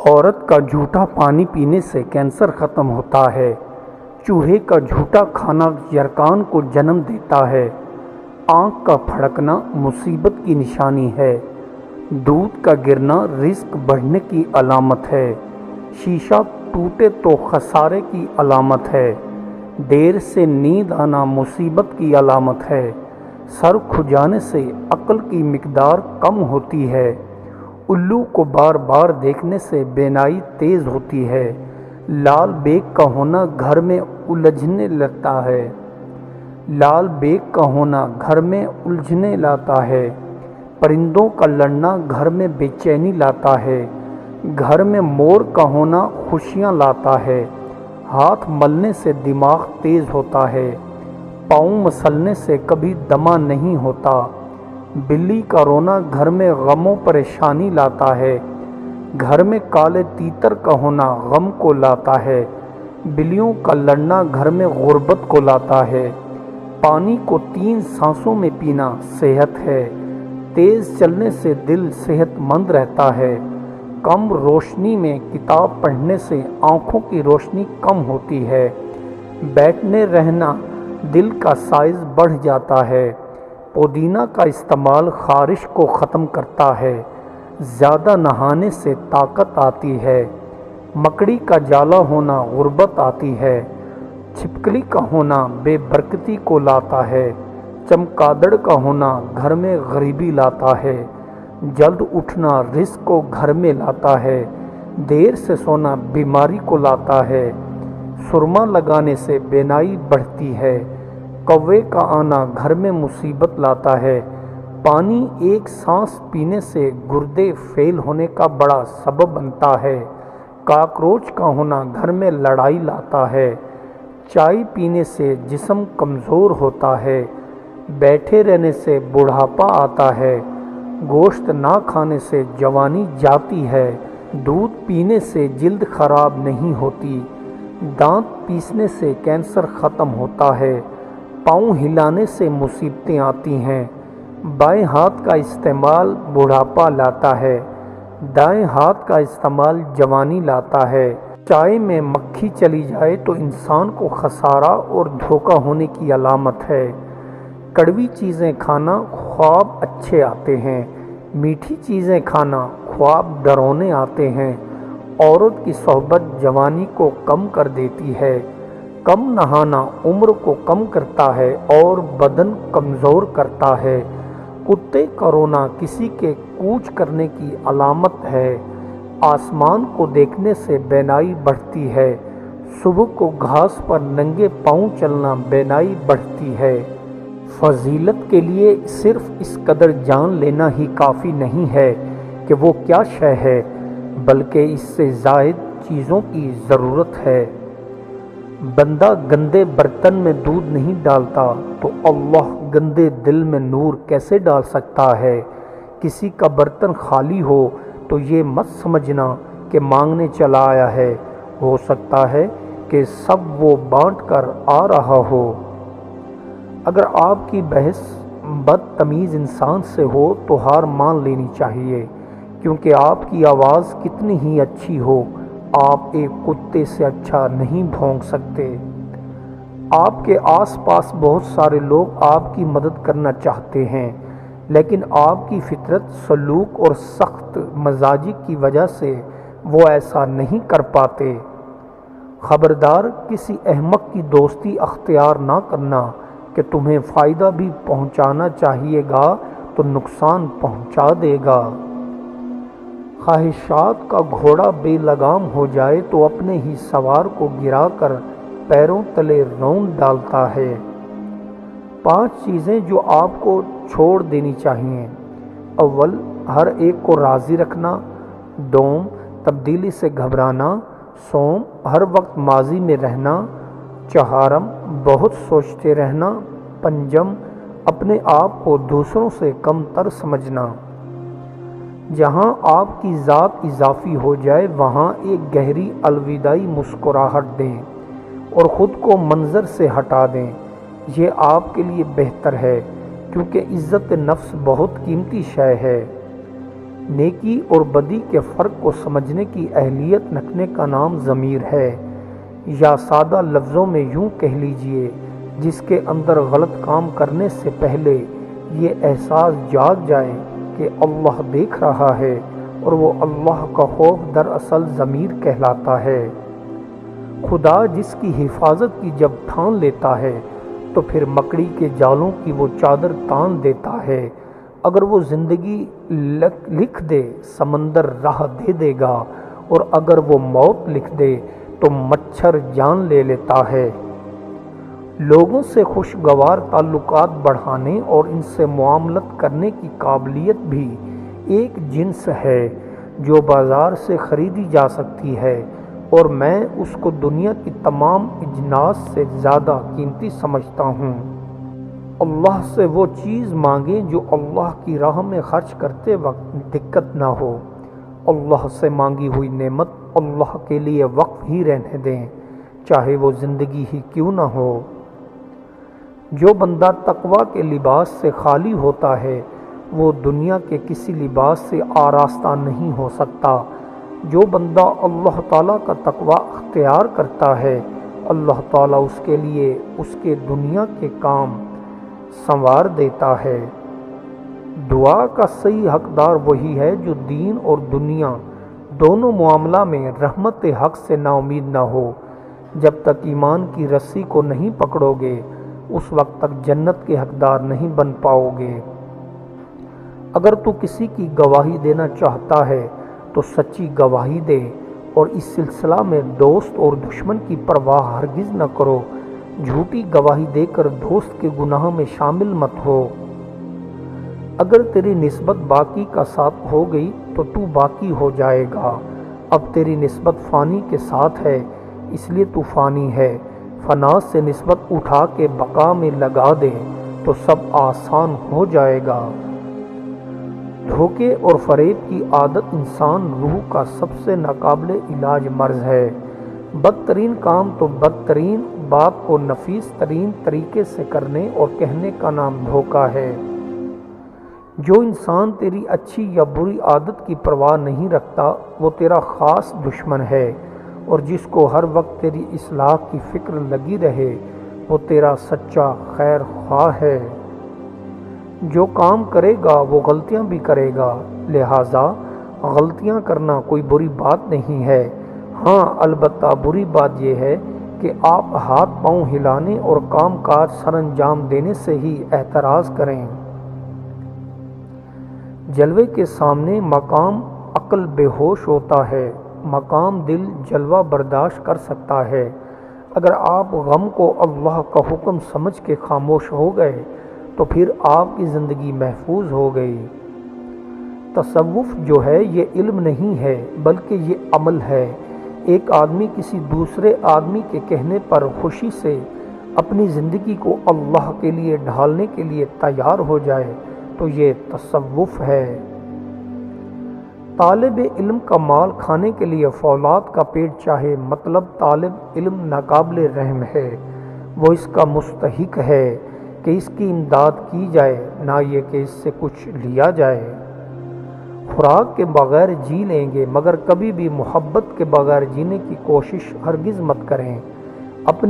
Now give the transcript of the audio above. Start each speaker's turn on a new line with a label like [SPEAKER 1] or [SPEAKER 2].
[SPEAKER 1] عورت کا جھوٹا پانی پینے سے کینسر ختم ہوتا ہے۔ چوہے کا جھوٹا کھانا یرکان کو جنم دیتا ہے۔ آنکھ کا پھڑکنا مصیبت کی نشانی ہے۔ دودھ کا گرنا رزق بڑھنے کی علامت ہے۔ شیشہ ٹوٹے تو خسارے کی علامت ہے۔ دیر سے نیند آنا مصیبت کی علامت ہے۔ سر کھجانے سے عقل کی مقدار کم ہوتی ہے۔ الو کو بار بار دیکھنے سے بینائی تیز ہوتی ہے۔ لال بیگ کا ہونا گھر میں الجھنے لگتا ہے۔ لال بیگ کا ہونا گھر میں الجھنے لاتا ہے۔ پرندوں کا لڑنا گھر میں بے چینی لاتا ہے۔ گھر میں مور کا ہونا خوشیاں لاتا ہے۔ ہاتھ ملنے سے دماغ تیز ہوتا ہے۔ پاؤں مسلنے سے کبھی دمہ نہیں ہوتا۔ بلی کا رونا گھر میں غم و پریشانی لاتا ہے۔ گھر میں کالے تیتر کا ہونا غم کو لاتا ہے۔ بلیوں کا لڑنا گھر میں غربت کو لاتا ہے۔ پانی کو 3 سانسوں میں پینا صحت ہے۔ تیز چلنے سے دل صحت مند رہتا ہے۔ کم روشنی میں کتاب پڑھنے سے آنکھوں کی روشنی کم ہوتی ہے۔ بیٹھنے رہنا دل کا سائز بڑھ جاتا ہے۔ پودینہ کا استعمال خارش کو ختم کرتا ہے۔ زیادہ نہانے سے طاقت آتی ہے۔ مکڑی کا جالا ہونا غربت آتی ہے۔ چھپکلی کا ہونا بے برکتی کو لاتا ہے۔ چمگادڑ کا ہونا گھر میں غریبی لاتا ہے۔ جلد اٹھنا رزق کو گھر میں لاتا ہے۔ دیر سے سونا بیماری کو لاتا ہے۔ سرما لگانے سے بینائی بڑھتی ہے۔ کوے کا آنا گھر میں مصیبت لاتا ہے۔ پانی ایک سانس پینے سے گردے فیل ہونے کا بڑا سبب بنتا ہے۔ کاکروچ کا ہونا گھر میں لڑائی لاتا ہے۔ چائے پینے سے جسم کمزور ہوتا ہے۔ بیٹھے رہنے سے بڑھاپا آتا ہے۔ گوشت نہ کھانے سے جوانی جاتی ہے۔ دودھ پینے سے جلد خراب نہیں ہوتی۔ دانت پیسنے سے کینسر ختم ہوتا ہے۔ پاؤں ہلانے سے مصیبتیں آتی ہیں۔ بائیں ہاتھ کا استعمال بڑھاپا لاتا ہے۔ دائیں ہاتھ کا استعمال جوانی لاتا ہے۔ چائے میں مکھی چلی جائے تو انسان کو خسارہ اور دھوکہ ہونے کی علامت ہے۔ کڑوی چیزیں کھانا خواب اچھے آتے ہیں۔ میٹھی چیزیں کھانا خواب ڈراؤنے آتے ہیں۔ عورت کی صحبت جوانی کو کم کر دیتی ہے۔ کم نہانا عمر کو کم کرتا ہے اور بدن کمزور کرتا ہے۔ کتے کا رونا کسی کے کوچ کرنے کی علامت ہے۔ آسمان کو دیکھنے سے بینائی بڑھتی ہے۔ صبح کو گھاس پر ننگے پاؤں چلنا بینائی بڑھتی ہے۔ فضیلت کے لیے صرف اس قدر جان لینا ہی کافی نہیں ہے کہ وہ کیا شے ہے، بلکہ اس سے زائد چیزوں کی ضرورت ہے۔ بندہ گندے برتن میں دودھ نہیں ڈالتا تو اللہ گندے دل میں نور کیسے ڈال سکتا ہے؟ کسی کا برتن خالی ہو تو یہ مت سمجھنا کہ مانگنے چلا آیا ہے، ہو سکتا ہے کہ سب وہ بانٹ کر آ رہا ہو۔ اگر آپ کی بحث بدتمیز انسان سے ہو تو ہار مان لینی چاہیے، کیونکہ آپ کی آواز کتنی ہی اچھی ہو، آپ ایک کتے سے اچھا نہیں بھونک سکتے۔ آپ کے آس پاس بہت سارے لوگ آپ کی مدد کرنا چاہتے ہیں، لیکن آپ کی فطرت، سلوک اور سخت مزاجی کی وجہ سے وہ ایسا نہیں کر پاتے۔ خبردار، کسی احمق کی دوستی اختیار نہ کرنا کہ تمہیں فائدہ بھی پہنچانا چاہیے گا تو نقصان پہنچا دے گا۔ خواہشات کا گھوڑا بے لگام ہو جائے تو اپنے ہی سوار کو گرا کر پیروں تلے روند ڈالتا ہے۔ 5 چیزیں جو آپ کو چھوڑ دینی چاہیے۔ اول، ہر ایک کو راضی رکھنا۔ دوم، تبدیلی سے گھبرانا۔ سوم، ہر وقت ماضی میں رہنا۔ چہارم، بہت سوچتے رہنا۔ پنجم، اپنے آپ کو دوسروں سے کم تر سمجھنا۔ جہاں آپ کی ذات اضافی ہو جائے وہاں ایک گہری الوداعی مسکراہٹ دیں اور خود کو منظر سے ہٹا دیں۔ یہ آپ کے لیے بہتر ہے، کیونکہ عزت نفس بہت قیمتی شے ہے۔ نیکی اور بدی کے فرق کو سمجھنے کی اہلیت رکھنے کا نام ضمیر ہے، یا سادہ لفظوں میں یوں کہہ لیجئے، جس کے اندر غلط کام کرنے سے پہلے یہ احساس جاگ جائے کہ اللہ دیکھ رہا ہے، اور وہ اللہ کا خوف دراصل ضمیر کہلاتا ہے۔ خدا جس کی حفاظت کی جب ٹھان لیتا ہے تو پھر مکڑی کے جالوں کی وہ چادر تان دیتا ہے۔ اگر وہ زندگی لکھ دے سمندر راہ دے دے گا، اور اگر وہ موت لکھ دے تو مچھر جان لے لیتا ہے۔ لوگوں سے خوشگوار تعلقات بڑھانے اور ان سے معاملت کرنے کی قابلیت بھی ایک جنس ہے جو بازار سے خریدی جا سکتی ہے، اور میں اس کو دنیا کی تمام اجناس سے زیادہ قیمتی سمجھتا ہوں۔ اللہ سے وہ چیز مانگیں جو اللہ کی راہ میں خرچ کرتے وقت دقت نہ ہو۔ اللہ سے مانگی ہوئی نعمت اللہ کے لیے وقف ہی رہنے دیں، چاہے وہ زندگی ہی کیوں نہ ہو۔ جو بندہ تقوی کے لباس سے خالی ہوتا ہے وہ دنیا کے کسی لباس سے آراستہ نہیں ہو سکتا۔ جو بندہ اللہ تعالیٰ کا تقوی اختیار کرتا ہے، اللہ تعالیٰ اس کے لیے اس کے دنیا کے کام سنوار دیتا ہے۔ دعا کا صحیح حقدار وہی ہے جو دین اور دنیا دونوں معاملہ میں رحمت حق سے نا امید نہ ہو۔ جب تک ایمان کی رسی کو نہیں پکڑو گے اس وقت تک جنت کے حقدار نہیں بن پاؤ گے۔ اگر تو کسی کی گواہی دینا چاہتا ہے تو سچی گواہی دے، اور اس سلسلہ میں دوست اور دشمن کی پرواہ ہرگز نہ کرو۔ جھوٹی گواہی دے کر دوست کے گناہ میں شامل مت ہو۔ اگر تیری نسبت باقی کا ساتھ ہو گئی تو تو باقی ہو جائے گا۔ اب تیری نسبت فانی کے ساتھ ہے، اس لیے تو فانی ہے۔ فنا سے نسبت اٹھا کے بقا میں لگا دے تو سب آسان ہو جائے گا۔ دھوکے اور فریب کی عادت انسان روح کا سب سے ناقابل علاج مرض ہے۔ بدترین کام تو بدترین بات کو نفیس ترین طریقے سے کرنے اور کہنے کا نام دھوکہ ہے۔ جو انسان تیری اچھی یا بری عادت کی پرواہ نہیں رکھتا وہ تیرا خاص دشمن ہے، اور جس کو ہر وقت تیری اصلاح کی فکر لگی رہے وہ تیرا سچا خیر خواہ ہے۔ جو کام کرے گا وہ غلطیاں بھی کرے گا، لہٰذا غلطیاں کرنا کوئی بری بات نہیں ہے۔ ہاں البتہ بری بات یہ ہے کہ آپ ہاتھ پاؤں ہلانے اور کام کاج سر انجام دینے سے ہی اعتراض کریں۔ جلوے کے سامنے مقام عقل بے ہوش ہوتا ہے، مقام دل جلوہ برداشت کر سکتا ہے۔ اگر آپ غم کو اللہ کا حکم سمجھ کے خاموش ہو گئے تو پھر آپ کی زندگی محفوظ ہو گئی۔ تصوف جو ہے یہ علم نہیں ہے بلکہ یہ عمل ہے۔ ایک آدمی کسی دوسرے آدمی کے کہنے پر خوشی سے اپنی زندگی کو اللہ کے لیے ڈھالنے کے لیے تیار ہو جائے تو یہ تصوف ہے۔ طالب علم کا مال کھانے کے لیے فولاد کا پیٹ چاہے، مطلب طالب علم ناقابل رحم ہے، وہ اس کا مستحق ہے کہ اس کی امداد کی جائے، نہ یہ کہ اس سے کچھ لیا جائے۔ خوراک کے بغیر جی لیں گے مگر کبھی بھی محبت کے بغیر جینے کی کوشش ہرگز مت کریں۔ اپنے